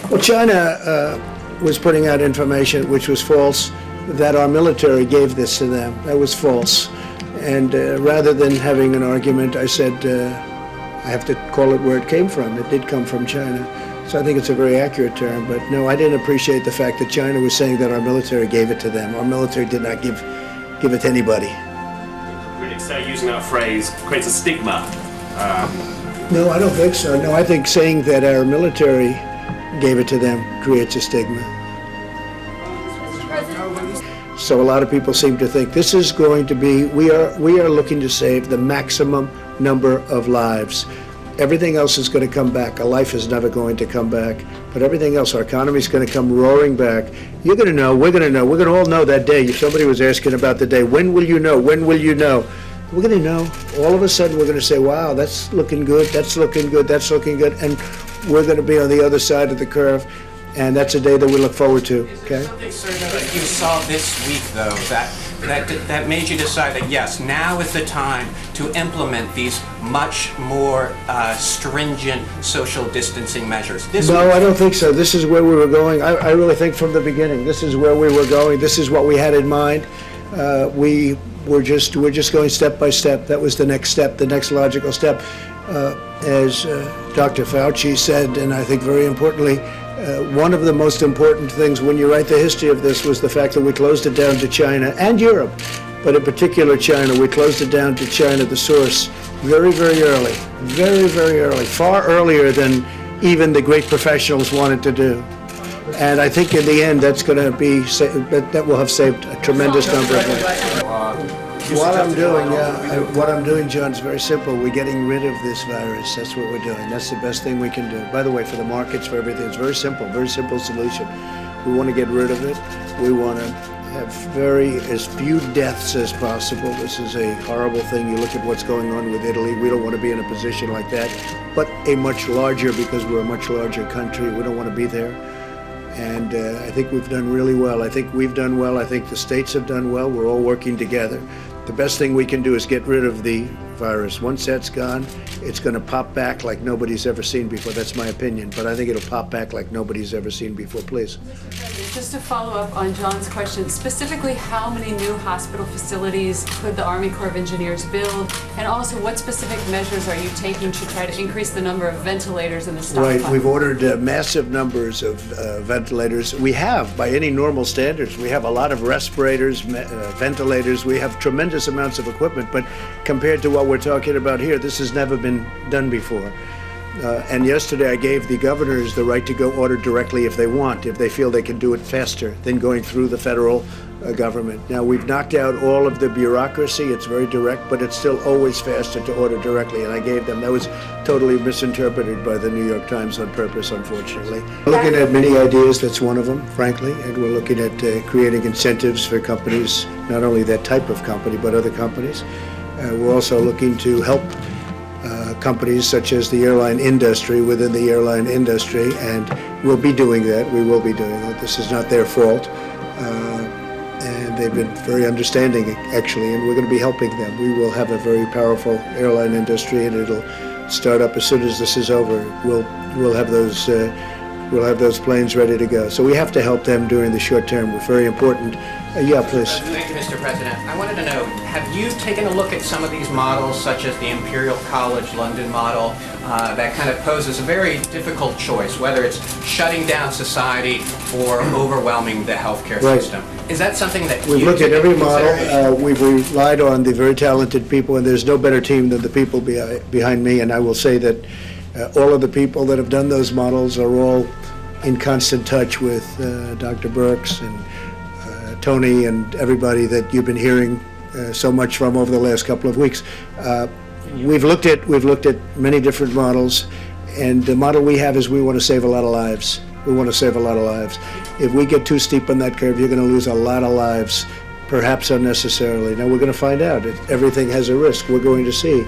Well, China was putting out information which was false, that our military gave this to them. That was false. And rather than having an argument, I said, I have to call it where it came from. It did come from China. So I think it's a very accurate term. But no, I didn't appreciate the fact that China was saying that our military gave it to them. Our military did not give it to anybody. Critics say using that phrase creates a stigma. No, I don't think so. No, I think saying that our military gave it to them creates a stigma. So a lot of people seem to think this is going to be, we are looking to save the maximum number of lives. Everything else is going to come back. A life is never going to come back, but everything else, our economy is going to come roaring back. You're going to know, we're going to know, we're going to all know that day. If somebody was asking about the day, when will you know, when will you know? We're going to know. All of a sudden we're going to say, wow, that's looking good, that's looking good, that's looking good, and we're going to be on the other side of the curve, and that's a day that we look forward to. Okay? Is there something, sir, that you saw this week, though, that made you decide that, yes, now is the time to implement these much more stringent social distancing measures? No, I don't think so. This is where we were going. I really think from the beginning, this is where we were going. This is what we had in mind. We're just going step by step. That was the next step, the next logical step. As Dr. Fauci said, and I think very importantly, one of the most important things when you write the history of this was the fact that we closed it down to China and Europe, but in particular China. We closed it down to China, the source, very, very early, very, very early, far earlier than even the great professionals wanted to do. And I think in the end that's going to be, that will have saved a tremendous number of lives. What I'm doing, John, is very simple. We're getting rid of this virus. That's what we're doing. That's the best thing we can do. By the way, for the markets, for everything, it's very simple solution. We want to get rid of it. We want to have as few deaths as possible. This is a horrible thing. You look at what's going on with Italy. We don't want to be in a position like that, but a much larger, because we're a much larger country. We don't want to be there. And I think we've done really well. I think we've done well. I think the states have done well. We're all working together. The best thing we can do is get rid of the virus. Once that's gone, it's going to pop back like nobody's ever seen before. That's my opinion, but I think it'll pop back like nobody's ever seen before. Please. Just to follow up on John's question, specifically how many new hospital facilities could the Army Corps of Engineers build? And also, what specific measures are you taking to try to increase the number of ventilators in the stockpile? Right, we've ordered massive numbers of ventilators. We have, by any normal standards, we have a lot of respirators, ventilators. We have tremendous amounts of equipment, but compared to what we're talking about here, this has never been done before. And yesterday I gave the governors the right to go order directly if they want, if they feel they can do it faster than going through the federal government. Now, we've knocked out all of the bureaucracy. It's very direct, but it's still always faster to order directly, and I gave them. That was totally misinterpreted by the New York Times on purpose, unfortunately. We're looking at many ideas. That's one of them, frankly, and we're looking at creating incentives for companies, not only that type of company, but other companies. We're also looking to help companies such as the airline industry within the airline industry, and we'll be doing that. We will be doing that. This is not their fault. And they've been very understanding, actually, and we're going to be helping them. We will have a very powerful airline industry, and it'll start up as soon as this is over. We'll have those we'll have those planes ready to go. So we have to help them during the short term. It's very important. Yeah, please. Thank you, Mr. President. I wanted to know, have you taken a look at some of these models, such as the Imperial College London model, that kind of poses a very difficult choice, whether it's shutting down society or overwhelming the healthcare Right. system? Is that something that We've you looked at took every into model. consideration? We've relied on the very talented people, and there's no better team than the people behind me. And I will say that all of the people that have done those models are all in constant touch with Dr. Burks and Tony and everybody that you've been hearing so much from over the last couple of weeks. We've looked at many different models, and the model we have is we want to save a lot of lives. We want to save a lot of lives. If we get too steep on that curve, you're going to lose a lot of lives, perhaps unnecessarily. Now we're going to find out. Everything has a risk. We're going to see.